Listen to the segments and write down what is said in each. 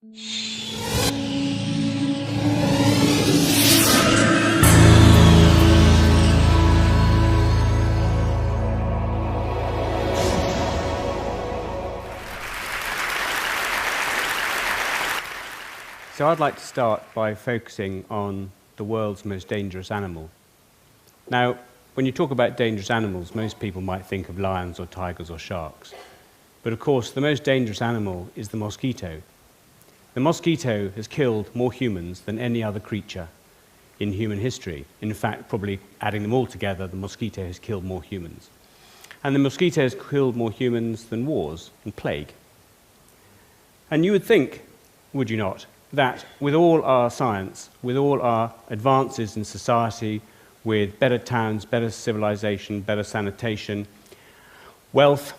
So I'd like to start by focusing on the world's most dangerous animal. Now, when you talk about dangerous animals, most people might think of lions or tigers or sharks. But of course, the most dangerous animal is the mosquito. The mosquito has killed more humans than any other creature in human history. In fact, probably adding them all together, the mosquito has killed more humans. And the mosquito has killed more humans than wars and plague. And you would think, would you not, that with all our science, with all our advances in society, with better towns, better civilization, better sanitation, wealth,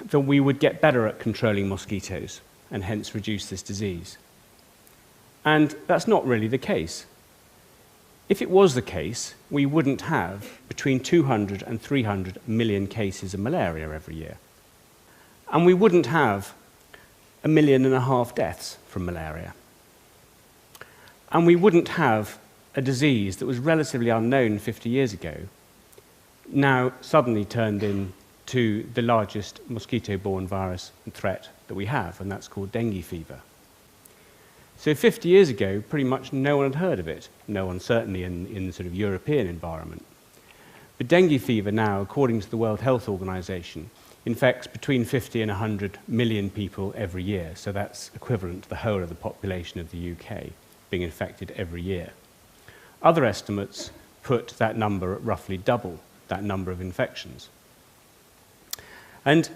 that we would get better at controlling mosquitoes and hence reduce this disease. And that's not really the case. If it was the case, we wouldn't have between 200 and 300 million cases of malaria every year. And we wouldn't have 1.5 million deaths from malaria. And we wouldn't have a disease that was relatively unknown 50 years ago, now suddenly turned into the largest mosquito-borne virus and threat that we have, and that's called dengue fever. So 50 years ago, pretty much no one had heard of it, no one certainly in the sort of European environment. But dengue fever now, according to the World Health Organization, infects between 50 and 100 million people every year, so that's equivalent to the whole of the population of the UK being infected every year. Other estimates put that number at roughly double that number of infections. And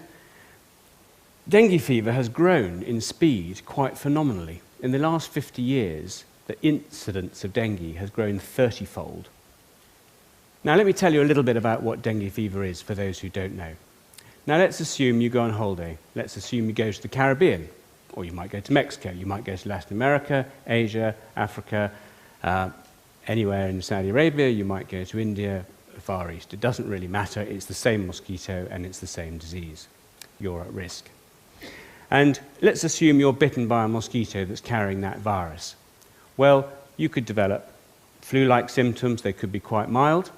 dengue fever has grown in speed quite phenomenally. In the last 50 years, the incidence of dengue has grown 30-fold. Now, let me tell you a little bit about what dengue fever is for those who don't know. Now, let's assume you go on holiday. Let's assume you go to the Caribbean, or you might go to Mexico, you might go to Latin America, Asia, Africa, anywhere in Saudi Arabia, you might go to India, Far East. It doesn't really matter. It's the same mosquito and it's the same disease. You're at risk. And let's assume you're bitten by a mosquito that's carrying that virus. Well, you could develop flu-like symptoms. They could be quite mild.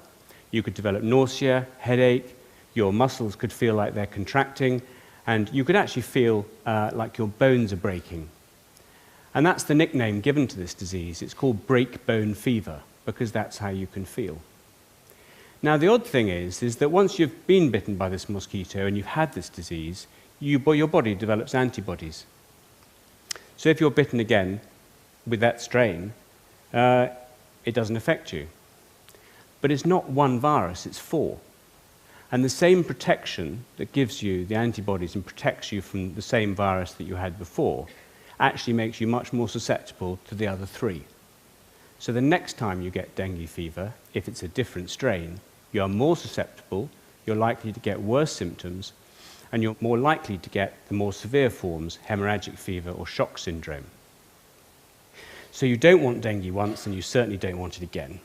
You could develop nausea, headache. Your muscles could feel like they're contracting. And you could actually feel like your bones are breaking. And that's the nickname given to this disease. It's called break bone fever, because that's how you can feel. Now, the odd thing is that once you've been bitten by this mosquito and you've had this disease, your body develops antibodies. So if you're bitten again with that strain, it doesn't affect you. But it's not one virus, it's 4. And the same protection that gives you the antibodies and protects you from the same virus that you had before actually makes you much more susceptible to the other 3. So the next time you get dengue fever, if it's a different strain, you are more susceptible, you're likely to get worse symptoms, and you're more likely to get the more severe forms, hemorrhagic fever or shock syndrome. So you don't want dengue once, and you certainly don't want it again.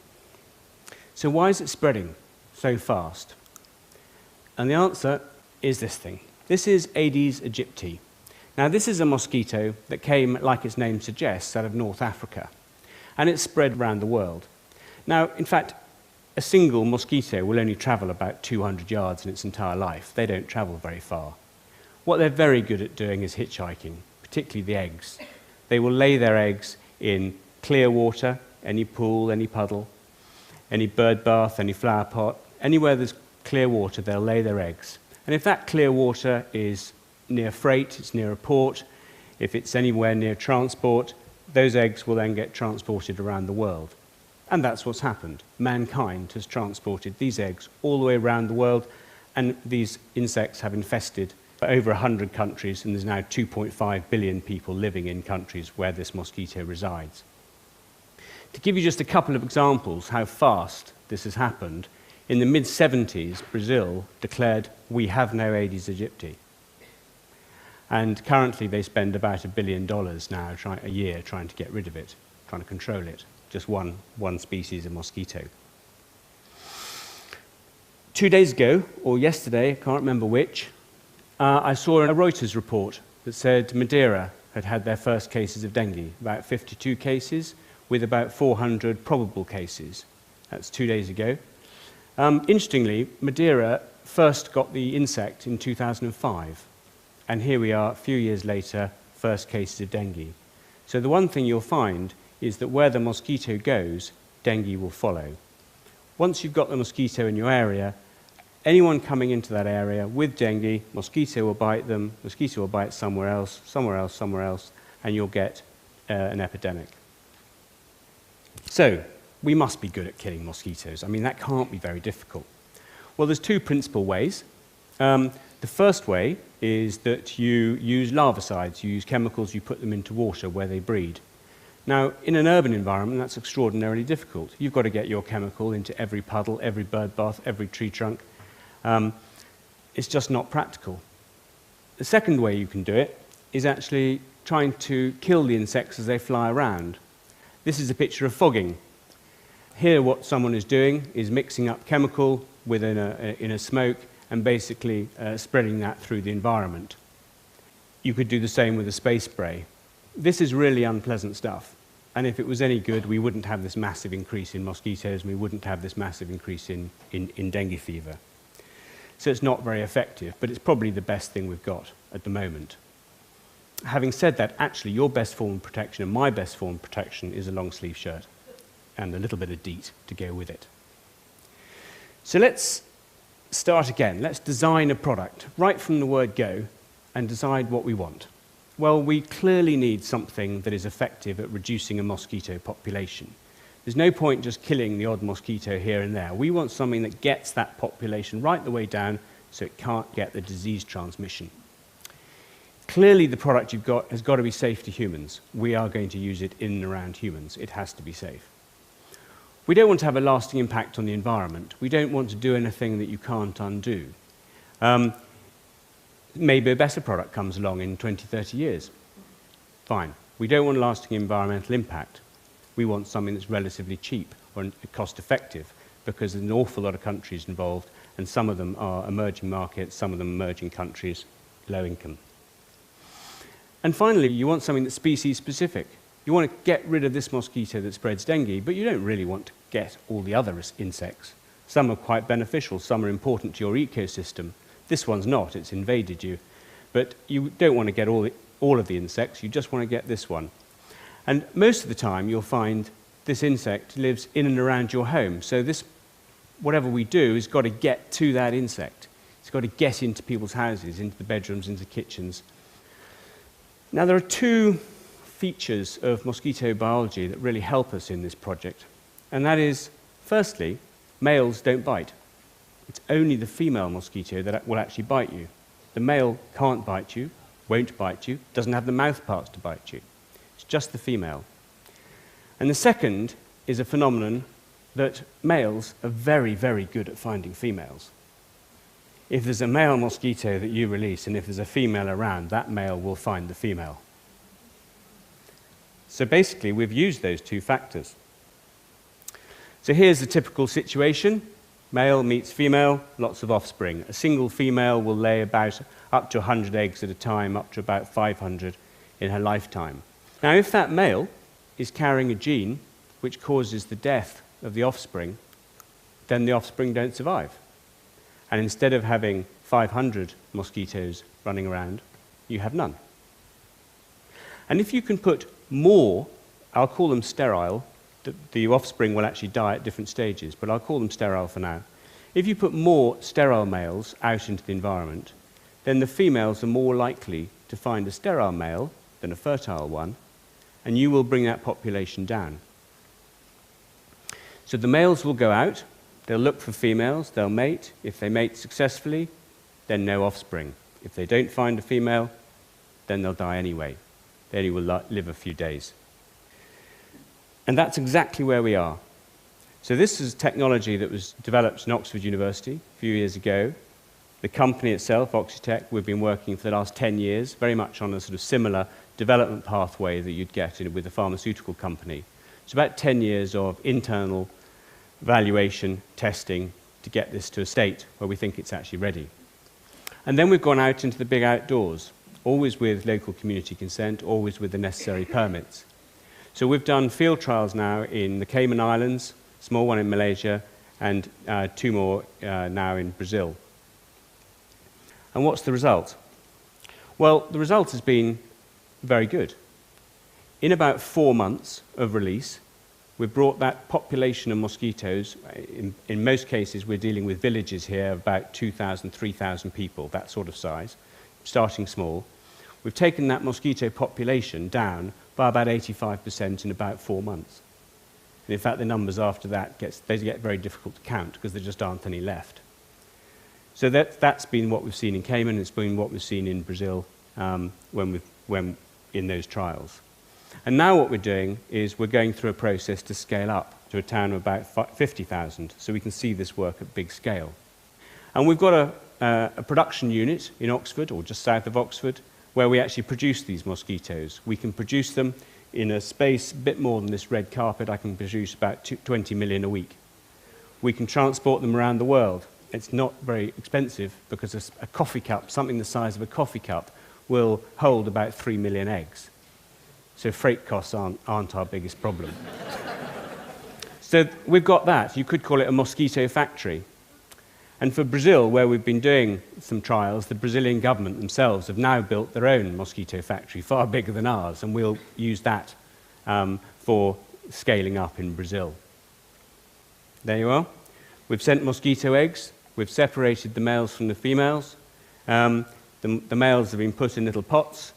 So why is it spreading so fast? And the answer is this thing. This is Aedes aegypti. Now, this is a mosquito that came, like its name suggests, out of North Africa. And it's spread around the world. Now, in fact, a single mosquito will only travel about 200 yards in its entire life. They don't travel very far. What they're very good at doing is hitchhiking, particularly the eggs. They will lay their eggs in clear water, any pool, any puddle, any bird bath, any flower pot. Anywhere there's clear water, they'll lay their eggs. And if that clear water is near freight, it's near a port, if it's anywhere near transport, those eggs will then get transported around the world. And that's what's happened. Mankind has transported these eggs all the way around the world, and these insects have infested over 100 countries, and there's now 2.5 billion people living in countries where this mosquito resides. To give you just a couple of examples how fast this has happened, in the mid-70s, Brazil declared, "We have no Aedes aegypti." And currently they spend about $1 billion now a year trying to get rid of it, trying to control it, just one species of mosquito. 2 days ago, or yesterday, I can't remember which, I saw a Reuters report that said Madeira had had their first cases of dengue, about 52 cases, with about 400 probable cases. That's 2 days ago. Interestingly, Madeira first got the insect in 2005, and here we are, a few years later, first cases of dengue. So the one thing you'll find is that where the mosquito goes, dengue will follow. Once you've got the mosquito in your area, anyone coming into that area with dengue, mosquito will bite them, mosquito will bite somewhere else, somewhere else, somewhere else, and you'll get an epidemic. So, we must be good at killing mosquitoes. I mean, that can't be very difficult. Well, there's two principal ways. The first way is that you use larvicides, you use chemicals, you put them into water where they breed. Now, in an urban environment, that's extraordinarily difficult. You've got to get your chemical into every puddle, every bird bath, every tree trunk. It's just not practical. The second way you can do it is actually trying to kill the insects as they fly around. This is a picture of fogging. Here what someone is doing is mixing up chemical in a smoke and basically spreading that through the environment. You could do the same with a space spray. This is really unpleasant stuff, and if it was any good, we wouldn't have this massive increase in mosquitoes, and we wouldn't have this massive increase in dengue fever. So it's not very effective, but it's probably the best thing we've got at the moment. Having said that, actually your best form of protection and my best form of protection is a long sleeve shirt and a little bit of DEET to go with it. So let's start again. Let's design a product right from the word go and decide what we want. Well, we clearly need something that is effective at reducing a mosquito population. There's no point just killing the odd mosquito here and there. We want something that gets that population right the way down so it can't get the disease transmission. Clearly, the product you've got has got to be safe to humans. We are going to use it in and around humans. It has to be safe. We don't want to have a lasting impact on the environment. We don't want to do anything that you can't undo. Maybe a better product comes along in 20, 30 years. Fine. We don't want a lasting environmental impact. We want something that's relatively cheap or cost-effective because there's an awful lot of countries involved, and some of them are emerging markets, some of them emerging countries, low income. And finally, you want something that's species-specific. You want to get rid of this mosquito that spreads dengue, but you don't really want to get all the other insects. Some are quite beneficial, some are important to your ecosystem. This one's not, it's invaded you. But you don't want to get all of the insects, you just want to get this one. And most of the time you'll find this insect lives in and around your home. So this, whatever we do, has got to get to that insect. It's got to get into people's houses, into the bedrooms, into the kitchens. Now there are two features of mosquito biology that really help us in this project. And that is, firstly, males don't bite. It's only the female mosquito that will actually bite you. The male can't bite you, won't bite you, doesn't have the mouth parts to bite you. It's just the female. And the second is a phenomenon that males are very, very good at finding females. If there's a male mosquito that you release and if there's a female around, that male will find the female. So basically, we've used those two factors. So here's the typical situation. Male meets female, lots of offspring. A single female will lay about up to 100 eggs at a time, up to about 500 in her lifetime. Now, if that male is carrying a gene which causes the death of the offspring, then the offspring don't survive. And instead of having 500 mosquitoes running around, you have none. And if you can put more, I'll call them sterile, the offspring will actually die at different stages, but I'll call them sterile for now. If you put more sterile males out into the environment, then the females are more likely to find a sterile male than a fertile one, and you will bring that population down. So the males will go out, they'll look for females, they'll mate. If they mate successfully, then no offspring. If they don't find a female, then they'll die anyway. They only will live a few days. And that's exactly where we are. So this is technology that was developed in Oxford University a few years ago. The company itself, Oxitec, we've been working for the last 10 years, very much on a sort of similar development pathway that you'd get with a pharmaceutical company. It's about 10 years of internal evaluation, testing, to get this to a state where we think it's actually ready. And then we've gone out into the big outdoors. always with local community consent, always with the necessary permits. So we've done field trials now in the Cayman Islands, small one in Malaysia, and 2 more now in Brazil. And what's the result? Well, the result has been very good. In about 4 months of release, we've brought that population of mosquitoes, in most cases we're dealing with villages here of about 2,000, 3,000 people, that sort of size, starting small. We've taken that mosquito population down by about 85% in about 4 months. And in fact, the numbers after that get very difficult to count because there just aren't any left. So that's been what we've seen in Cayman. It's been what we've seen in Brazil when in those trials. And now what we're doing is we're going through a process to scale up to a town of about 50,000, so we can see this work at big scale. And we've got a production unit in Oxford, or just south of Oxford, where we actually produce these mosquitoes. We can produce them in a space a bit more than this red carpet. I can produce about 20 million a week. We can transport them around the world. It's not very expensive because a coffee cup, something the size of a coffee cup, will hold about 3 million eggs. So freight costs aren't our biggest problem. So we've got that. You could call it a mosquito factory. And for Brazil, where we've been doing some trials, the Brazilian government themselves have now built their own mosquito factory, far bigger than ours, and we'll use that for scaling up in Brazil. There you are. We've sent mosquito eggs. We've separated the males from the females. The males have been put in little pots,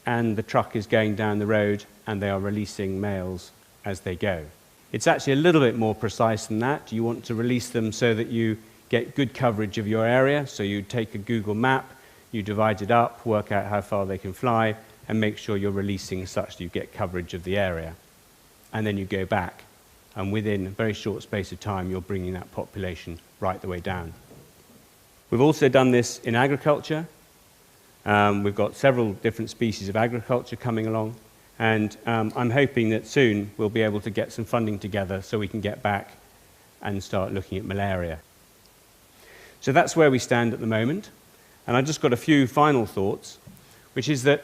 and the truck is going down the road, and they are releasing males as they go. It's actually a little bit more precise than that. You want to release them so that you get good coverage of your area. So you take a Google map, you divide it up, work out how far they can fly, and make sure you're releasing such that you get coverage of the area. And then you go back, and within a very short space of time, you're bringing that population right the way down. We've also done this in agriculture. We've got several different species of agriculture coming along, and I'm hoping that soon we'll be able to get some funding together so we can get back and start looking at malaria. So that's where we stand at the moment. And I've just got a few final thoughts, which is that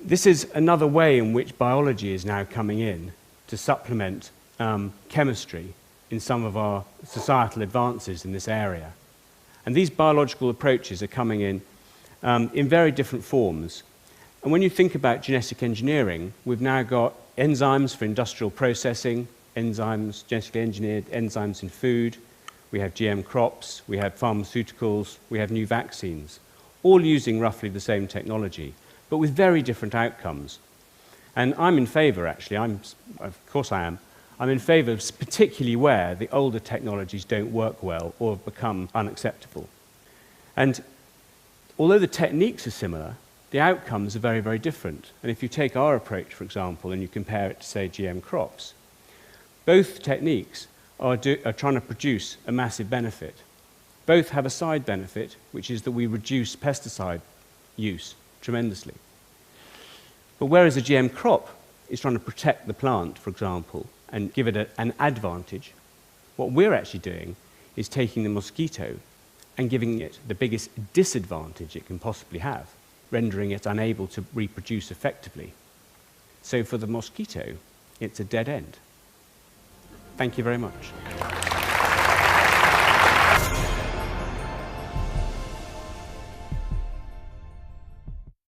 this is another way in which biology is now coming in to supplement chemistry in some of our societal advances in this area. And these biological approaches are coming in very different forms. And when you think about genetic engineering, we've now got enzymes for industrial processing, enzymes, genetically engineered enzymes in food, we have GM crops, we have pharmaceuticals, we have new vaccines, all using roughly the same technology, but with very different outcomes. And I'm in favour, actually, of course I am, I'm in favour of particularly where the older technologies don't work well or have become unacceptable. And although the techniques are similar, the outcomes are very, very different. And if you take our approach, for example, and you compare it to, say, GM crops, both techniques are trying to produce a massive benefit. Both have a side benefit, which is that we reduce pesticide use tremendously. But whereas a GM crop is trying to protect the plant, for example, and give it an advantage, what we're actually doing is taking the mosquito and giving it the biggest disadvantage it can possibly have, rendering it unable to reproduce effectively. So for the mosquito, it's a dead end. Thank you very much.